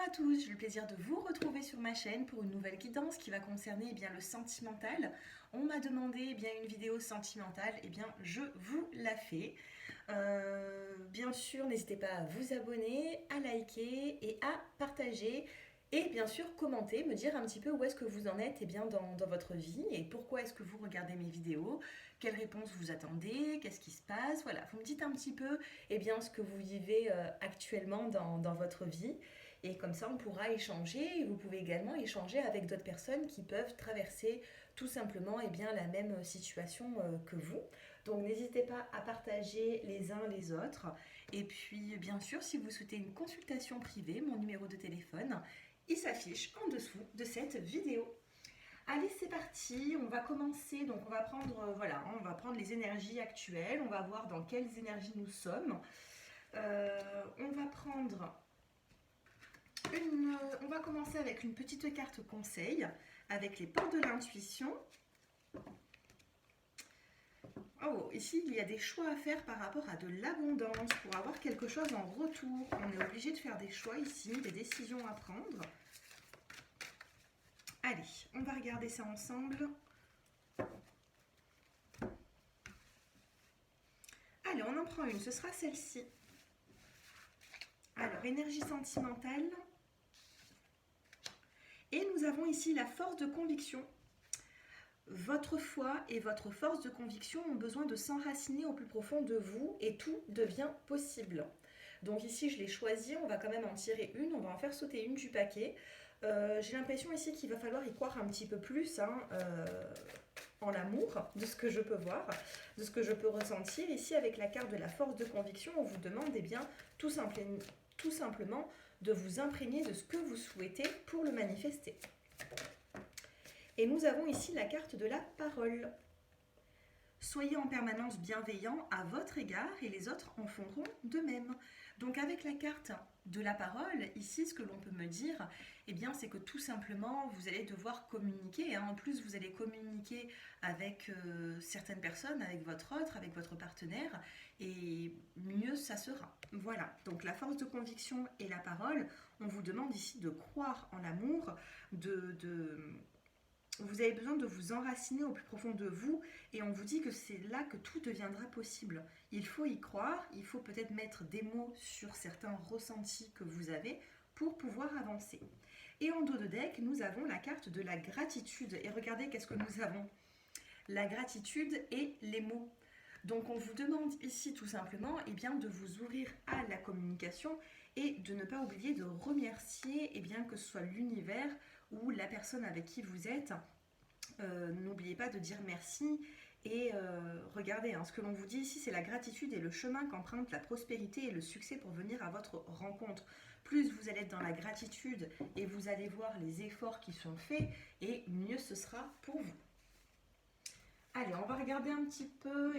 à tous, j'ai le plaisir de vous retrouver sur ma chaîne pour une nouvelle guidance qui va concerner le sentimental. On m'a demandé une vidéo sentimentale, je vous la fais. Bien sûr, n'hésitez pas à vous abonner, à liker et à partager. Et bien sûr, commenter, me dire un petit peu où est-ce que vous en êtes dans votre vie et pourquoi est-ce que vous regardez mes vidéos, quelles réponses vous attendez, qu'est-ce qui se passe. Voilà, vous me dites un petit peu ce que vous vivez actuellement dans votre vie. Et comme ça, on pourra échanger. Et vous pouvez également échanger avec d'autres personnes qui peuvent traverser tout simplement la même situation que vous. Donc n'hésitez pas à partager les uns les autres. Et puis, bien sûr, si vous souhaitez une consultation privée, mon numéro de téléphone, il s'affiche en dessous de cette vidéo. Allez, c'est parti, on va commencer. Donc on va prendre on va prendre les énergies actuelles, on va voir dans quelles énergies nous sommes. On va prendre on va commencer avec une petite carte conseil avec les portes de l'intuition. Oh, ici il y a des choix à faire par rapport à de l'abondance pour avoir quelque chose en retour. On est obligé de faire des choix ici, des décisions à prendre. Allez, on va regarder ça ensemble. Allez, on en prend une, ce sera celle-ci. Alors, énergie sentimentale. Et nous avons ici la force de conviction. Votre foi et votre force de conviction ont besoin de s'enraciner au plus profond de vous et tout devient possible. Donc ici, je l'ai choisi, on va quand même en tirer une, on va en faire sauter une du paquet. J'ai l'impression ici qu'il va falloir y croire un petit peu plus en l'amour, de ce que je peux voir, de ce que je peux ressentir. Ici, avec la carte de la force de conviction, on vous demande tout simplement de vous imprégner de ce que vous souhaitez pour le manifester. Et nous avons ici la carte de la parole. Soyez en permanence bienveillant à votre égard et les autres en feront de même. Donc avec la carte de la parole, ici ce que l'on peut me dire, c'est que tout simplement vous allez devoir communiquer. En plus vous allez communiquer avec certaines personnes, avec votre partenaire, et mieux ça sera. Voilà, donc la force de conviction et la parole, on vous demande ici de croire en l'amour, vous avez besoin de vous enraciner au plus profond de vous et on vous dit que c'est là que tout deviendra possible. Il faut y croire, il faut peut-être mettre des mots sur certains ressentis que vous avez pour pouvoir avancer. Et en dos de deck, nous avons la carte de la gratitude. Et regardez qu'est-ce que nous avons. La gratitude et les mots. Donc on vous demande ici tout simplement de vous ouvrir à la communication et de ne pas oublier de remercier que ce soit l'univers ou la personne avec qui vous êtes. N'oubliez pas de dire merci et regardez, ce que l'on vous dit ici, c'est la gratitude et le chemin qu'emprunte la prospérité et le succès pour venir à votre rencontre. Plus vous allez être dans la gratitude et vous allez voir les efforts qui sont faits et mieux ce sera pour vous. Allez, on va regarder un petit peu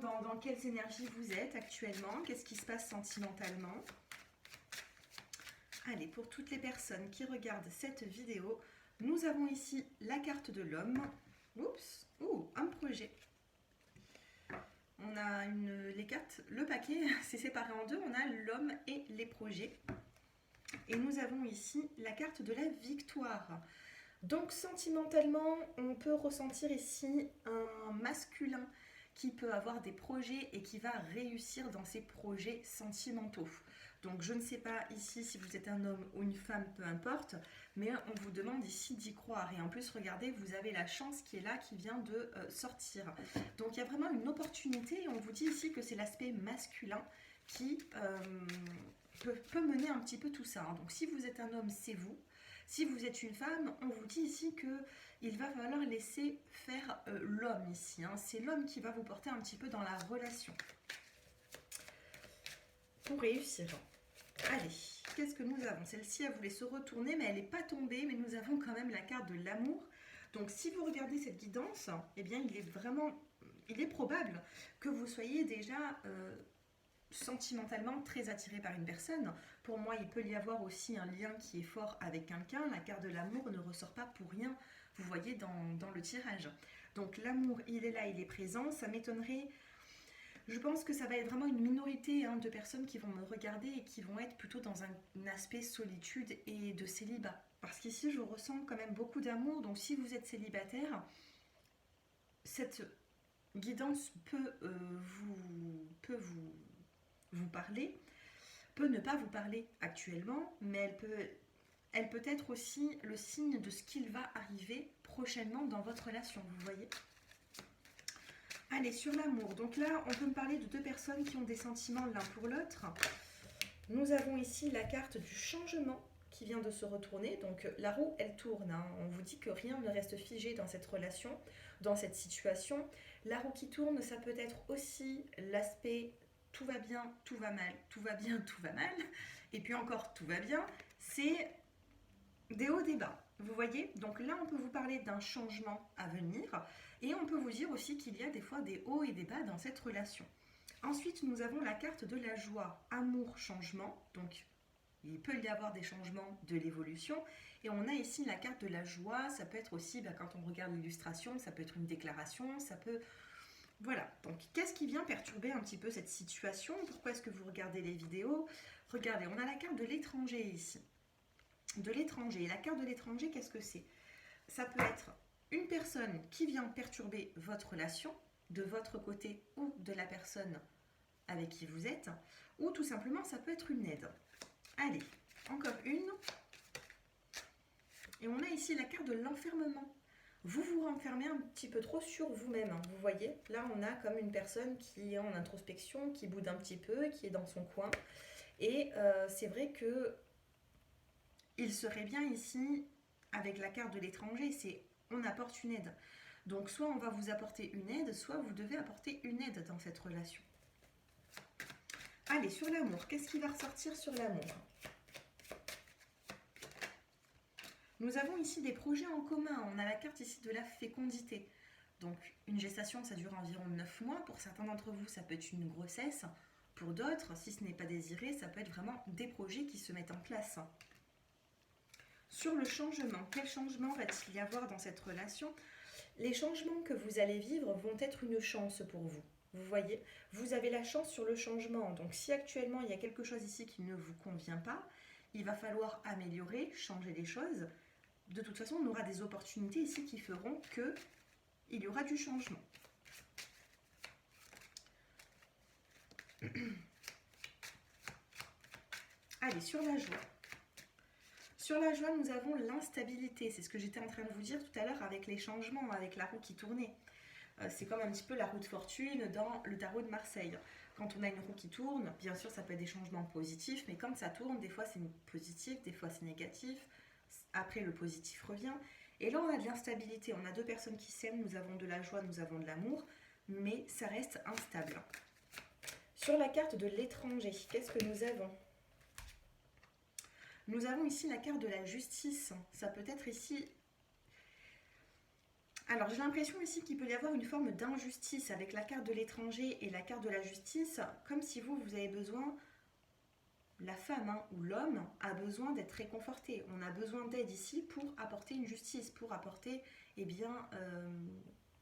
dans quelles énergies vous êtes actuellement, qu'est-ce qui se passe sentimentalement. Allez, pour toutes les personnes qui regardent cette vidéo, nous avons ici la carte de l'homme. Oups, un projet. On a les cartes, le paquet, c'est séparé en deux. On a l'homme et les projets. Et nous avons ici la carte de la victoire. Donc sentimentalement, on peut ressentir ici un masculin qui peut avoir des projets et qui va réussir dans ses projets sentimentaux. Donc je ne sais pas ici si vous êtes un homme ou une femme, peu importe, mais on vous demande ici d'y croire. Et en plus, regardez, vous avez la chance qui est là, qui vient de sortir. Donc il y a vraiment une opportunité et on vous dit ici que c'est l'aspect masculin qui peut mener un petit peu tout ça. Donc si vous êtes un homme, c'est vous. Si vous êtes une femme, on vous dit ici qu'il va falloir laisser faire l'homme ici. C'est l'homme qui va vous porter un petit peu dans la relation. Pour réussir. Allez, qu'est-ce que nous avons? Celle-ci, elle voulait se retourner, mais elle n'est pas tombée. Mais nous avons quand même la carte de l'amour. Donc si vous regardez cette guidance, il est probable que vous soyez déjà sentimentalement très attiré par une personne. Pour moi, il peut y avoir aussi un lien qui est fort avec quelqu'un. La carte de l'amour ne ressort pas pour rien, vous voyez, dans le tirage. Donc l'amour, il est là, il est présent. Ça m'étonnerait Je pense que ça va être vraiment une minorité de personnes qui vont me regarder et qui vont être plutôt dans un aspect solitude et de célibat. Parce qu'ici, je ressens quand même beaucoup d'amour. Donc, si vous êtes célibataire, cette guidance vous parler, peut ne pas vous parler actuellement, mais elle peut être aussi le signe de ce qu'il va arriver prochainement dans votre relation, vous voyez. Allez, sur l'amour. Donc là, on peut me parler de deux personnes qui ont des sentiments l'un pour l'autre. Nous avons ici la carte du changement qui vient de se retourner. Donc la roue, elle tourne. On vous dit que rien ne reste figé dans cette relation, dans cette situation. La roue qui tourne, ça peut être aussi l'aspect tout va bien, tout va mal, tout va bien, tout va mal. Et puis encore, tout va bien. C'est des hauts, des bas. Vous voyez? Donc là, on peut vous parler d'un changement à venir. Et on peut vous dire aussi qu'il y a des fois des hauts et des bas dans cette relation. Ensuite, nous avons la carte de la joie, amour, changement. Donc, il peut y avoir des changements, de l'évolution. Et on a ici la carte de la joie. Ça peut être aussi, quand on regarde l'illustration, ça peut être une déclaration, ça peut... Voilà. Donc, qu'est-ce qui vient perturber un petit peu cette situation? Pourquoi est-ce que vous regardez les vidéos? Regardez, on a la carte de l'étranger ici. De l'étranger. Et la carte de l'étranger, qu'est-ce que c'est? Ça peut être une personne qui vient perturber votre relation, de votre côté ou de la personne avec qui vous êtes, ou tout simplement ça peut être une aide. Allez, encore une. Et on a ici la carte de l'enfermement. Vous vous renfermez un petit peu trop sur vous-même, vous voyez. Là, on a comme une personne qui est en introspection, qui boude un petit peu, qui est dans son coin. Et c'est vrai que il serait bien ici, avec la carte de l'étranger, c'est on apporte une aide. Donc soit on va vous apporter une aide, soit vous devez apporter une aide dans cette relation. Allez, sur l'amour, qu'est-ce qui va ressortir sur l'amour? Nous avons ici des projets en commun. On a la carte ici de la fécondité. Donc une gestation, ça dure environ 9 mois. Pour certains d'entre vous, ça peut être une grossesse. Pour d'autres, si ce n'est pas désiré, ça peut être vraiment des projets qui se mettent en place. Sur le changement, quel changement va-t-il y avoir dans cette relation? Les changements que vous allez vivre vont être une chance pour vous. Vous voyez, vous avez la chance sur le changement. Donc si actuellement il y a quelque chose ici qui ne vous convient pas, il va falloir améliorer, changer les choses. De toute façon, on aura des opportunités ici qui feront qu'il y aura du changement. Allez, sur la joie. Sur la joie, nous avons l'instabilité. C'est ce que j'étais en train de vous dire tout à l'heure avec les changements, avec la roue qui tournait. C'est comme un petit peu la roue de fortune dans le tarot de Marseille. Quand on a une roue qui tourne, bien sûr, ça peut être des changements positifs, mais quand ça tourne, des fois c'est positif, des fois c'est négatif. Après, le positif revient. Et là, on a de l'instabilité. On a deux personnes qui s'aiment, nous avons de la joie, nous avons de l'amour, mais ça reste instable. Sur la carte de l'étranger, qu'est-ce que nous avons? Nous avons ici la carte de la justice. Ça peut être ici... Alors, j'ai l'impression ici qu'il peut y avoir une forme d'injustice avec la carte de l'étranger et la carte de la justice, comme si vous avez besoin, la femme ou l'homme a besoin d'être réconforté. On a besoin d'aide ici pour apporter une justice, pour apporter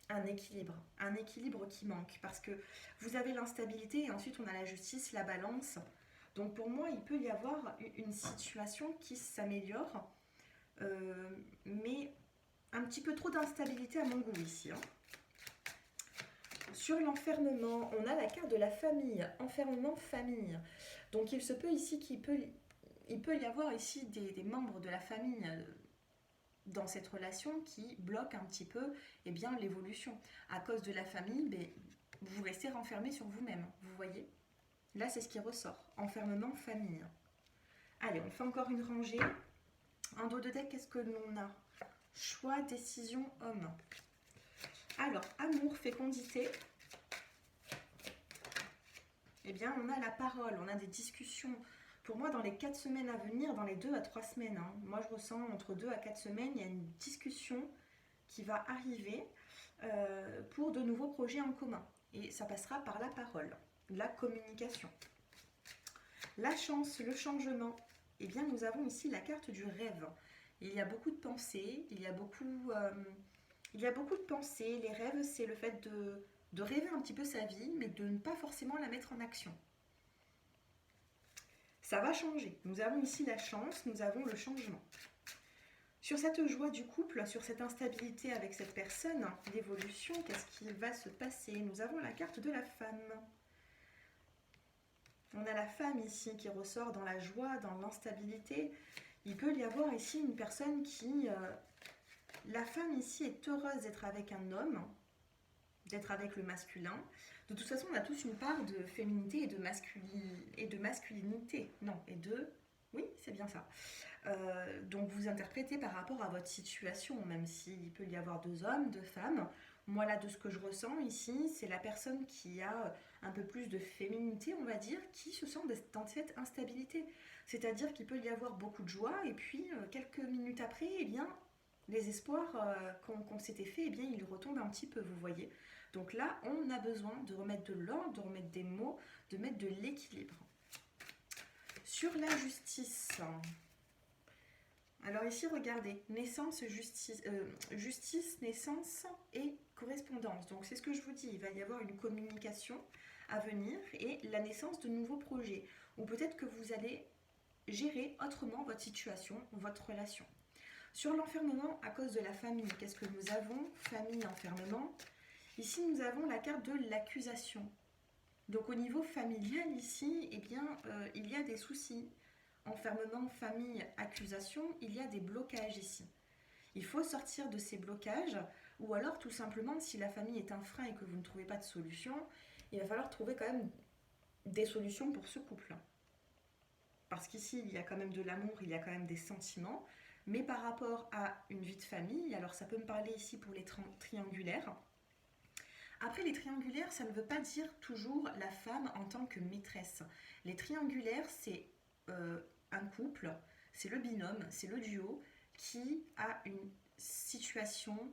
un équilibre qui manque. Parce que vous avez l'instabilité et ensuite on a la justice, la balance. Donc pour moi, il peut y avoir une situation qui s'améliore, mais un petit peu trop d'instabilité à mon goût ici. Sur l'enfermement, on a la carte de la famille, enfermement famille. Donc il se peut ici qu'il peut y avoir ici des membres de la famille dans cette relation qui bloquent un petit peu l'évolution. À cause de la famille, vous restez renfermé sur vous-même, vous voyez. Là, c'est ce qui ressort, enfermement famille. Allez, on fait encore une rangée. En dos de deck, qu'est-ce que l'on a? Choix, décision, homme. Alors, amour, fécondité. Eh bien, on a la parole, on a des discussions. Pour moi, dans les 4 semaines à venir, dans les 2 à 3 semaines, moi je ressens entre 2 à 4 semaines, il y a une discussion qui va arriver pour de nouveaux projets en commun. Et ça passera par la parole, la communication. La chance, le changement. Eh bien, nous avons ici la carte du rêve. Il y a beaucoup de pensées, il y a beaucoup de pensées. Les rêves, c'est le fait de rêver un petit peu sa vie, mais de ne pas forcément la mettre en action. Ça va changer. Nous avons ici la chance, nous avons le changement. Sur cette joie du couple, sur cette instabilité avec cette personne, l'évolution, qu'est-ce qui va se passer? Nous avons la carte de la femme. On a la femme ici qui ressort dans la joie, dans l'instabilité. Il peut y avoir ici une personne qui... la femme ici est heureuse d'être avec un homme, d'être avec le masculin. De toute façon, on a tous une part de féminité et de masculinité. Non, et de... Oui, c'est bien ça. Donc vous interprétez par rapport à votre situation, même s'il peut y avoir deux hommes, deux femmes. Moi là, de ce que je ressens ici, c'est la personne qui a un peu plus de féminité, on va dire, qui se sent dans cette instabilité. C'est-à-dire qu'il peut y avoir beaucoup de joie, et puis quelques minutes après, eh bien, les espoirs qu'on s'était fait, eh bien, ils retombent un petit peu, vous voyez. Donc là, on a besoin de remettre de l'ordre, de remettre des mots, de mettre de l'équilibre. Sur la justice... Alors ici, regardez, naissance, justice, naissance et correspondance. Donc c'est ce que je vous dis, il va y avoir une communication à venir et la naissance de nouveaux projets. Ou peut-être que vous allez gérer autrement votre situation, votre relation. Sur l'enfermement à cause de la famille, qu'est-ce que nous avons? Famille, enfermement. Ici, nous avons la carte de l'accusation. Donc au niveau familial, ici, eh bien, il y a des soucis. Enfermement, famille, accusation, il y a des blocages ici. Il faut sortir de ces blocages, ou alors tout simplement, si la famille est un frein et que vous ne trouvez pas de solution, il va falloir trouver quand même des solutions pour ce couple. Parce qu'ici, il y a quand même de l'amour, il y a quand même des sentiments, mais par rapport à une vie de famille, alors ça peut me parler ici pour les triangulaires. Après, les triangulaires, ça ne veut pas dire toujours la femme en tant que maîtresse. Les triangulaires, c'est un couple, c'est le binôme, c'est le duo qui a une situation,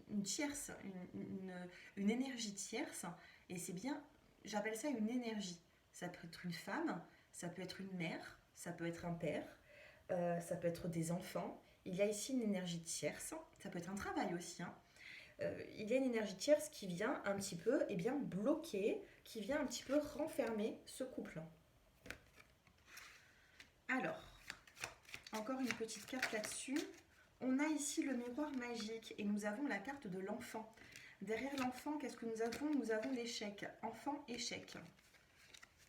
une tierce, une énergie tierce, et c'est bien, j'appelle ça une énergie. Ça peut être une femme, ça peut être une mère, ça peut être un père, ça peut être des enfants. Il y a ici une énergie tierce, ça peut être un travail aussi, hein. Il y a une énergie tierce qui vient un petit peu bloquer, qui vient un petit peu renfermer ce couple. Alors, encore une petite carte là-dessus. On a ici le miroir magique et nous avons la carte de l'enfant. Derrière l'enfant, qu'est-ce que nous avons? Nous avons l'échec. Enfant, échec.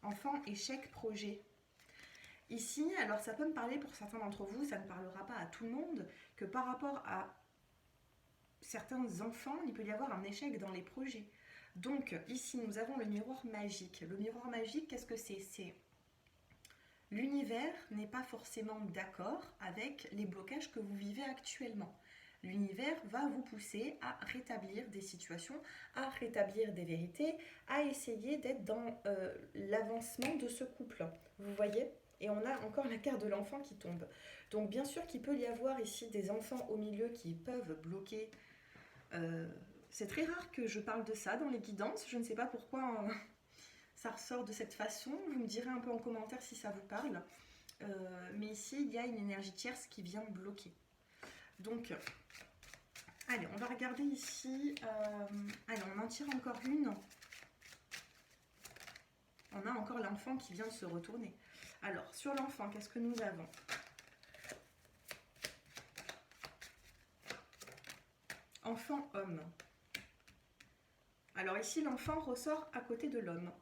Enfant, échec, projet. Ici, alors ça peut me parler pour certains d'entre vous, ça ne parlera pas à tout le monde, que par rapport à certains enfants, il peut y avoir un échec dans les projets. Donc ici, nous avons le miroir magique. Le miroir magique, qu'est-ce que c'est? C'est l'univers n'est pas forcément d'accord avec les blocages que vous vivez actuellement. L'univers va vous pousser à rétablir des situations, à rétablir des vérités, à essayer d'être dans l'avancement de ce couple. Vous voyez? Et on a encore la carte de l'enfant qui tombe. Donc bien sûr qu'il peut y avoir ici des enfants au milieu qui peuvent bloquer. C'est très rare que je parle de ça dans les guidances. Je ne sais pas pourquoi ça ressort de cette façon. Vous me direz un peu en commentaire si ça vous parle. Mais ici, il y a une énergie tierce qui vient bloquer. Donc, allez, on va regarder ici. Allez, on en tire encore une. On a encore l'enfant qui vient de se retourner. Alors, sur l'enfant, qu'est-ce que nous avons? Enfant, homme. Alors ici, l'enfant ressort à côté de l'homme.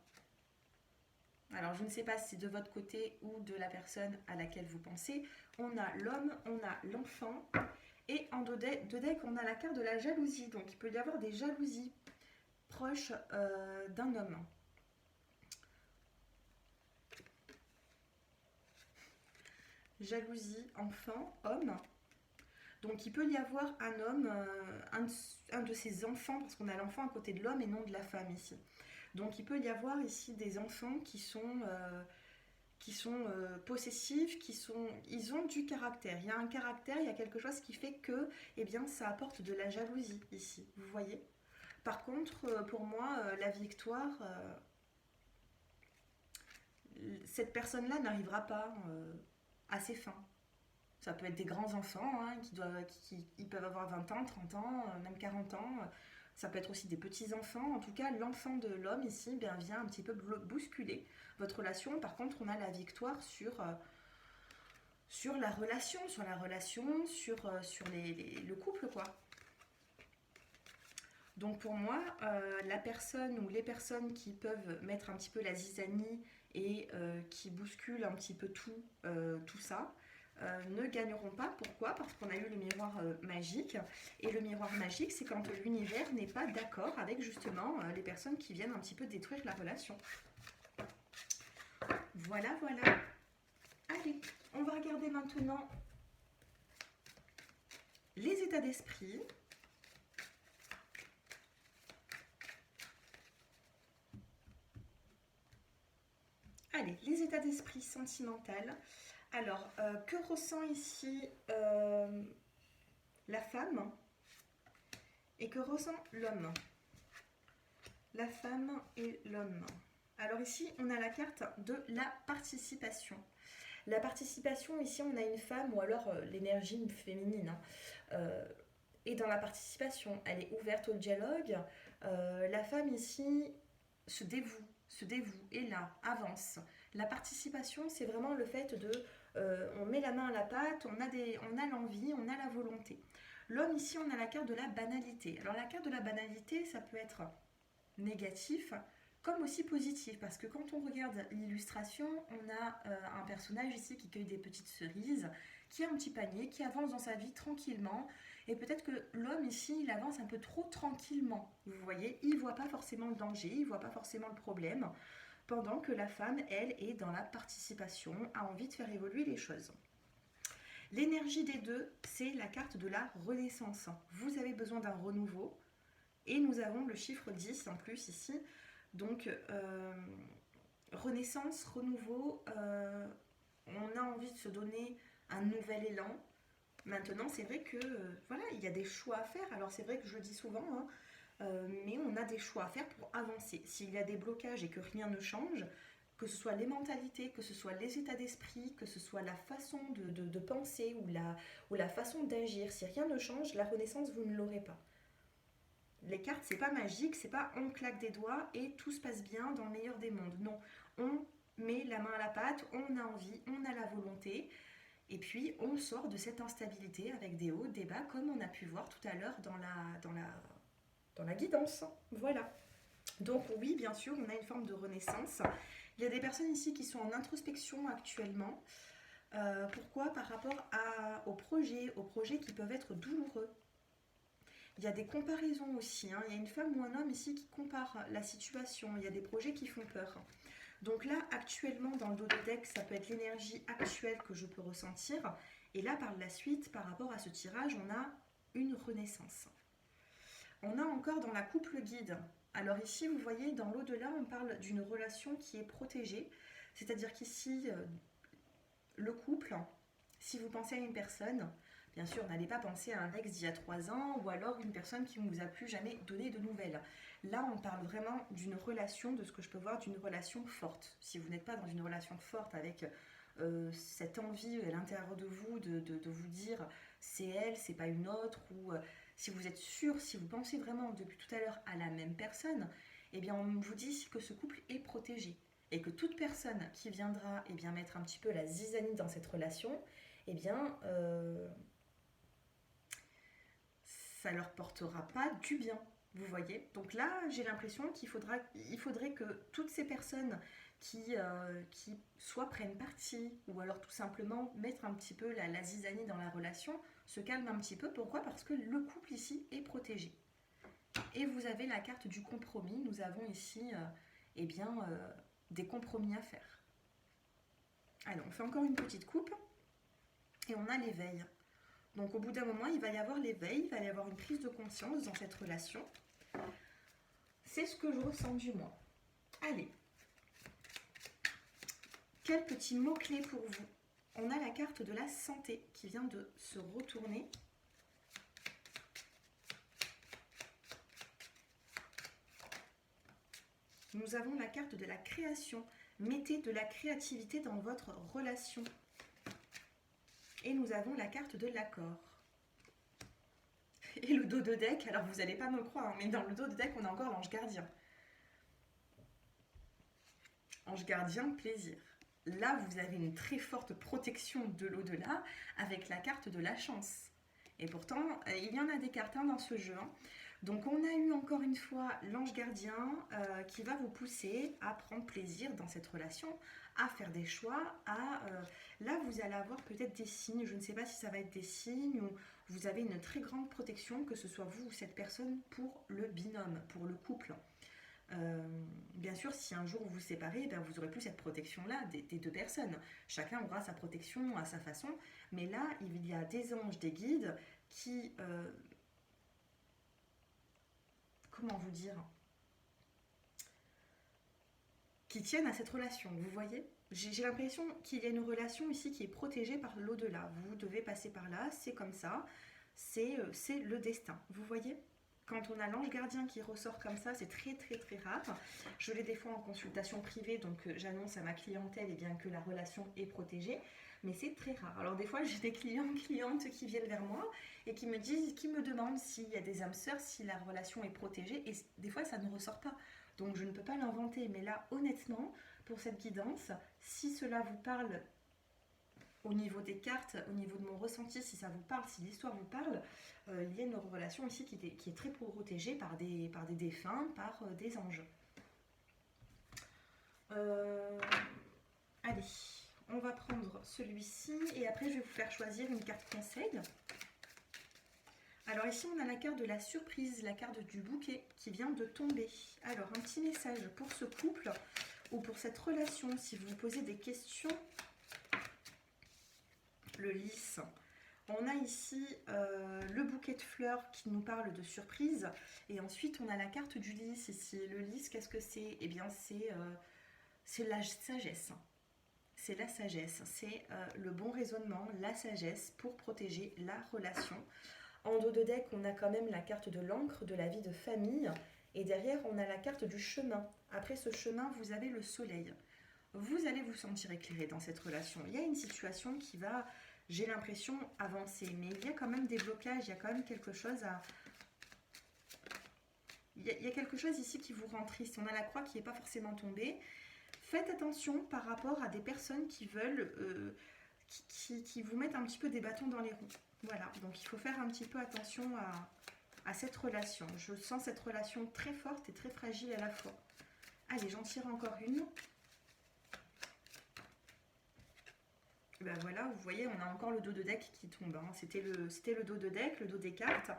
Alors, je ne sais pas si c'est de votre côté ou de la personne à laquelle vous pensez. On a l'homme, on a l'enfant. Et en deux decks, on a la carte de la jalousie. Donc, il peut y avoir des jalousies proches d'un homme. Jalousie, enfant, homme. Donc, il peut y avoir un homme, un de ses enfants, parce qu'on a l'enfant à côté de l'homme et non de la femme ici. Donc, il peut y avoir ici des enfants qui sont possessifs, ils ont du caractère. Il y a un caractère, il y a quelque chose qui fait que, eh bien, ça apporte de la jalousie ici. Vous voyez? Par contre, pour moi, la victoire, cette personne-là n'arrivera pas à ses fins. Ça peut être des grands enfants, hein, qui peuvent avoir 20 ans, 30 ans, même 40 ans. Ça peut être aussi des petits-enfants. En tout cas, l'enfant de l'homme ici vient un petit peu bousculer votre relation. Par contre, on a la victoire sur la relation, sur le couple, quoi. Donc pour moi, la personne ou les personnes qui peuvent mettre un petit peu la zizanie et qui bousculent un petit peu tout ça, ne gagneront pas. Pourquoi? Parce qu'on a eu le miroir magique. Et le miroir magique, c'est quand l'univers n'est pas d'accord avec justement les personnes qui viennent un petit peu détruire la relation. Voilà, voilà. Allez, on va regarder maintenant les états d'esprit. Allez, les états d'esprit sentimental. Alors, que ressent ici la femme et que ressent l'homme? La femme et l'homme. Alors ici, on a la carte de la participation. La participation, ici, on a une femme, ou alors l'énergie féminine, est dans la participation. Elle est ouverte au dialogue. La femme, ici, se dévoue, est là, avance. La participation, c'est vraiment le fait de... on met la main à la pâte, on a l'envie, on a la volonté. L'homme, ici, on a la carte de la banalité. Alors la carte de la banalité, ça peut être négatif, comme aussi positif, parce que quand on regarde l'illustration, on a un personnage ici qui cueille des petites cerises, qui a un petit panier, qui avance dans sa vie tranquillement, et peut-être que l'homme ici, il avance un peu trop tranquillement, vous voyez, il ne voit pas forcément le danger, il ne voit pas forcément le problème, pendant que la femme, elle, est dans la participation, a envie de faire évoluer les choses. L'énergie des deux, c'est la carte de la renaissance. Vous avez besoin d'un renouveau, et nous avons le chiffre 10 en plus ici. Donc, renaissance, renouveau, on a envie de se donner un nouvel élan. Maintenant, c'est vrai que, voilà, il y a des choix à faire. Alors, c'est vrai que je le dis souvent, hein, mais on a des choix à faire pour avancer. S'il y a des blocages et que rien ne change, que ce soit les mentalités, que ce soit les états d'esprit, que ce soit la façon de penser ou la façon d'agir, si rien ne change, la renaissance, vous ne l'aurez pas. Les cartes, c'est pas magique, c'est pas on claque des doigts et tout se passe bien dans le meilleur des mondes. Non, on met la main à la pâte, on a envie, on a la volonté, et puis on sort de cette instabilité avec des hauts, des bas, comme on a pu voir tout à l'heure dans la guidance. Voilà. Donc oui, bien sûr, on a une forme de renaissance. Il y a des personnes ici qui sont en introspection actuellement. Pourquoi? Par rapport aux projets qui peuvent être douloureux. Il y a des comparaisons aussi, hein. Il y a une femme ou un homme ici qui compare la situation. Il y a des projets qui font peur. Donc là, actuellement, dans le dos de deck, ça peut être l'énergie actuelle que je peux ressentir. Et là, par la suite, par rapport à ce tirage, on a une renaissance. On a encore dans la couple guide. Alors ici, vous voyez, dans l'au-delà, on parle d'une relation qui est protégée. C'est-à-dire qu'ici, le couple, si vous pensez à une personne... Bien sûr, n'allez pas penser à un ex d'il y a 3 ans ou alors une personne qui ne vous a plus jamais donné de nouvelles. Là, on parle vraiment d'une relation, de ce que je peux voir, d'une relation forte. Si vous n'êtes pas dans une relation forte avec cette envie à l'intérieur de vous de vous dire c'est elle, c'est pas une autre, ou si vous êtes sûr, si vous pensez vraiment depuis tout à l'heure à la même personne, eh bien on vous dit que ce couple est protégé et que toute personne qui viendra eh bien, mettre un petit peu la zizanie dans cette relation, eh bien... ça leur portera pas du bien, vous voyez. Donc là, j'ai l'impression qu'il faudrait que toutes ces personnes qui soit prennent parti ou alors tout simplement mettre un petit peu la zizanie dans la relation, se calment un petit peu. Pourquoi? Parce que le couple ici est protégé. Et vous avez la carte du compromis. Nous avons ici des compromis à faire. Alors, on fait encore une petite coupe et on a l'éveil. Donc au bout d'un moment, il va y avoir l'éveil, il va y avoir une prise de conscience dans cette relation. C'est ce que je ressens du moins. Allez. Quel petit mot-clé pour vous? On a la carte de la santé qui vient de se retourner. Nous avons la carte de la création. Mettez de la créativité dans votre relation. Et nous avons la carte de l'accord. Et le dos de deck, alors vous n'allez pas me croire, hein, mais dans le dos de deck, on a encore l'ange gardien. Ange gardien, plaisir. Là, vous avez une très forte protection de l'au-delà avec la carte de la chance. Et pourtant, il y en a des cartes dans ce jeu. Hein. Donc on a eu encore une fois l'ange gardien qui va vous pousser à prendre plaisir dans cette relation, à faire des choix, là vous allez avoir peut-être des signes, je ne sais pas si ça va être des signes ou vous avez une très grande protection, que ce soit vous ou cette personne, pour le binôme, pour le couple. Bien sûr, si un jour vous vous séparez, ben vous n'aurez plus cette protection-là des deux personnes. Chacun aura sa protection à sa façon, mais là, il y a des anges, des guides qui... comment vous dire, qui tiennent à cette relation, vous voyez. J'ai l'impression qu'il y a une relation ici qui est protégée par l'au-delà. Vous devez passer par là, c'est comme ça, c'est le destin, vous voyez. Quand on a l'ange gardien qui ressort comme ça, c'est très très très rare. Je l'ai des fois en consultation privée, donc j'annonce à ma clientèle bien que la relation est protégée, mais c'est très rare. Alors des fois j'ai des clientes qui viennent vers moi et qui me disent, qui me demandent s'il y a des âmes sœurs, si la relation est protégée, et des fois ça ne ressort pas. Donc je ne peux pas l'inventer, mais là honnêtement, pour cette guidance, si cela vous parle au niveau des cartes, au niveau de mon ressenti, si ça vous parle, si l'histoire vous parle, il y a une relation ici qui est très protégée par des défunts, par des anges. Allez, on va prendre celui-ci et après je vais vous faire choisir une carte conseil. Alors ici on a la carte de la surprise, la carte du bouquet qui vient de tomber. Alors un petit message pour ce couple ou pour cette relation, si vous vous posez des questions. Le lys. On a ici le bouquet de fleurs qui nous parle de surprise. Et ensuite, on a la carte du lys ici. Le lys, qu'est-ce que c'est? Eh bien, c'est la sagesse. C'est la sagesse. C'est le bon raisonnement, la sagesse pour protéger la relation. En dos de deck, on a quand même la carte de l'encre, de la vie de famille. Et derrière, on a la carte du chemin. Après ce chemin, vous avez le soleil. Vous allez vous sentir éclairé dans cette relation. Il y a une situation qui va, j'ai l'impression, avancer. Mais il y a quand même des blocages, il y a quand même quelque chose à... Il y a quelque chose ici qui vous rend triste. On a la croix qui n'est pas forcément tombée. Faites attention par rapport à des personnes qui veulent... qui vous mettent un petit peu des bâtons dans les roues. Voilà, donc il faut faire un petit peu attention à cette relation. Je sens cette relation très forte et très fragile à la fois. Allez, j'en tire encore une. Ben voilà, vous voyez, on a encore le dos de deck qui tombe. Hein. C'était le dos de deck, le dos des cartes.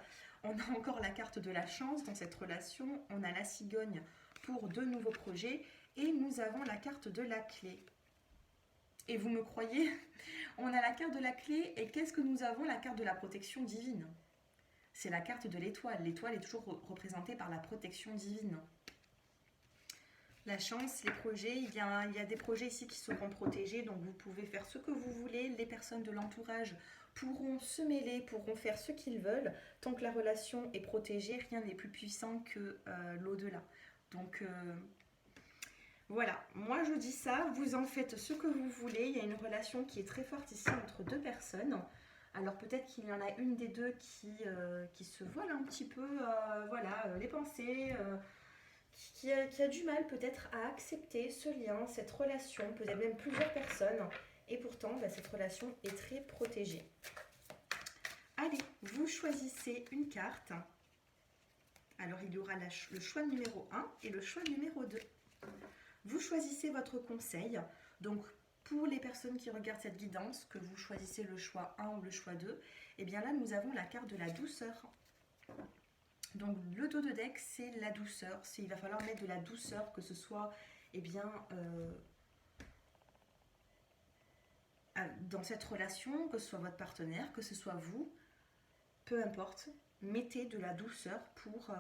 On a encore la carte de la chance dans cette relation. On a la cigogne pour de nouveaux projets. Et nous avons la carte de la clé. Et vous me croyez, on a la carte de la clé. Et qu'est-ce que nous avons? La carte de la protection divine. C'est la carte de l'étoile. L'étoile est toujours représentée par la protection divine. La chance, les projets, il y a des projets ici qui seront protégés, donc vous pouvez faire ce que vous voulez. Les personnes de l'entourage pourront se mêler, pourront faire ce qu'ils veulent. Tant que la relation est protégée, rien n'est plus puissant que l'au-delà. Donc voilà, moi je dis ça, vous en faites ce que vous voulez. Il y a une relation qui est très forte ici entre deux personnes. Alors peut-être qu'il y en a une des deux qui se voile un petit peu, les pensées... Qui a du mal peut-être à accepter ce lien, cette relation, peut-être même plusieurs personnes. Et pourtant, cette relation est très protégée. Allez, vous choisissez une carte. Alors, il y aura le choix numéro 1 et le choix numéro 2. Vous choisissez votre conseil. Donc, pour les personnes qui regardent cette guidance, que vous choisissez le choix 1 ou le choix 2, eh bien là, nous avons la carte de la douceur. Donc le dos de deck, c'est la douceur. Il va falloir mettre de la douceur, que ce soit dans cette relation, que ce soit votre partenaire, que ce soit vous, peu importe. Mettez de la douceur pour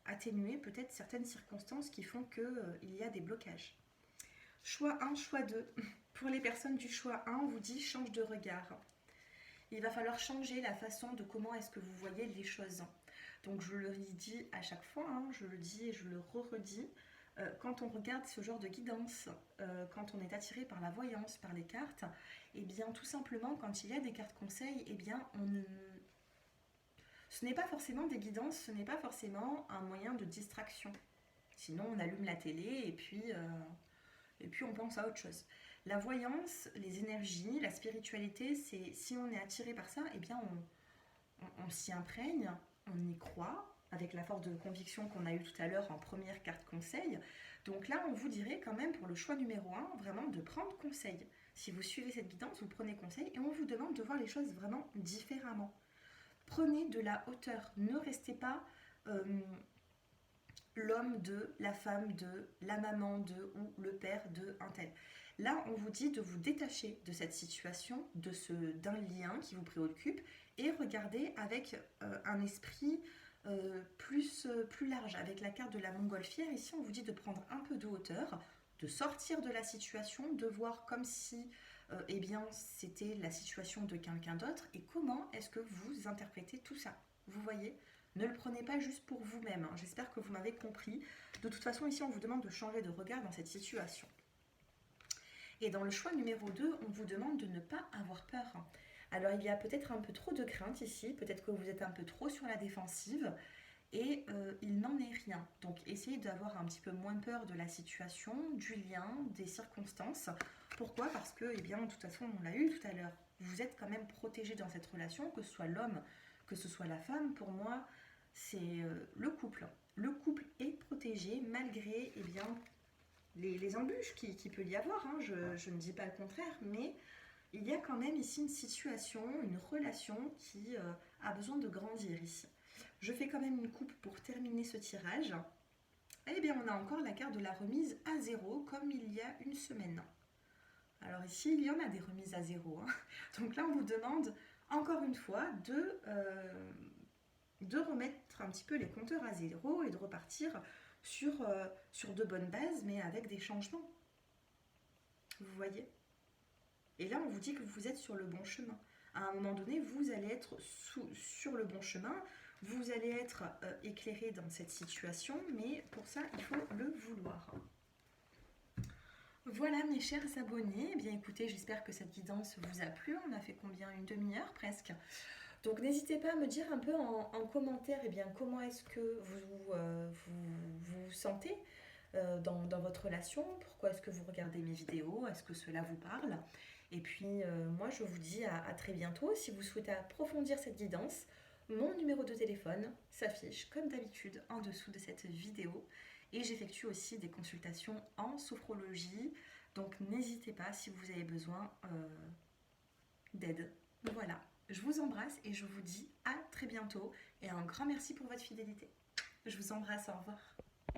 atténuer peut-être certaines circonstances qui font qu'il y a des blocages. Choix 1, choix 2. Pour les personnes du choix 1, on vous dit change de regard. Il va falloir changer la façon de comment est-ce que vous voyez les choses. Donc je le dis à chaque fois, je le dis et je le redis, quand on regarde ce genre de guidance, quand on est attiré par la voyance, par les cartes, et bien tout simplement quand il y a des cartes conseils, et bien Ce n'est pas forcément des guidances, ce n'est pas forcément un moyen de distraction. Sinon, on allume la télé et puis on pense à autre chose. La voyance, les énergies, la spiritualité, c'est si on est attiré par ça, eh bien on s'y imprègne, on y croit, avec la force de conviction qu'on a eue tout à l'heure en première carte conseil. Donc là, on vous dirait quand même pour le choix numéro 1, vraiment de prendre conseil. Si vous suivez cette guidance, vous prenez conseil et on vous demande de voir les choses vraiment différemment. Prenez de la hauteur, ne restez pas l'homme de, la femme de, la maman de ou le père de un tel. Là, on vous dit de vous détacher de cette situation, d'un lien qui vous préoccupe et regarder avec un esprit plus large. Avec la carte de la montgolfière, ici, on vous dit de prendre un peu de hauteur, de sortir de la situation, de voir comme si eh bien, c'était la situation de quelqu'un d'autre et comment est-ce que vous interprétez tout ça. Vous voyez ? Ne le prenez pas juste pour vous-même. J'espère que vous m'avez compris. De toute façon, ici, on vous demande de changer de regard dans cette situation. Et dans le choix numéro 2, on vous demande de ne pas avoir peur. Alors, il y a peut-être un peu trop de crainte ici. Peut-être que vous êtes un peu trop sur la défensive. Et il n'en est rien. Donc, essayez d'avoir un petit peu moins peur de la situation, du lien, des circonstances. Pourquoi ? Parce que, eh bien, de toute façon, on l'a eu tout à l'heure. Vous êtes quand même protégé dans cette relation, que ce soit l'homme, que ce soit la femme. Pour moi, c'est le couple. Le couple est protégé malgré eh bien, les embûches qu'il peut y avoir. Je ne dis pas le contraire, mais il y a quand même ici une situation, une relation qui a besoin de grandir ici. Je fais quand même une coupe pour terminer ce tirage. Eh bien, on a encore la carte de la remise à zéro, comme il y a une semaine. Alors ici, il y en a des remises à zéro. Donc là, on vous demande encore une fois de remettre un petit peu les compteurs à zéro et de repartir sur de bonnes bases, mais avec des changements. Vous voyez ? Et là, on vous dit que vous êtes sur le bon chemin. À un moment donné, vous allez être sur le bon chemin, vous allez être éclairé dans cette situation, mais pour ça, il faut le vouloir. Voilà mes chers abonnés, eh bien écoutez, j'espère que cette guidance vous a plu. On a fait combien ? Une demi-heure presque. Donc n'hésitez pas à me dire un peu en commentaire eh bien, comment est-ce que vous sentez dans votre relation, pourquoi est-ce que vous regardez mes vidéos, est-ce que cela vous parle. Et puis moi je vous dis à très bientôt. Si vous souhaitez approfondir cette guidance, mon numéro de téléphone s'affiche comme d'habitude en dessous de cette vidéo. Et j'effectue aussi des consultations en sophrologie. Donc n'hésitez pas si vous avez besoin d'aide. Voilà. Je vous embrasse et je vous dis à très bientôt et un grand merci pour votre fidélité. Je vous embrasse, au revoir.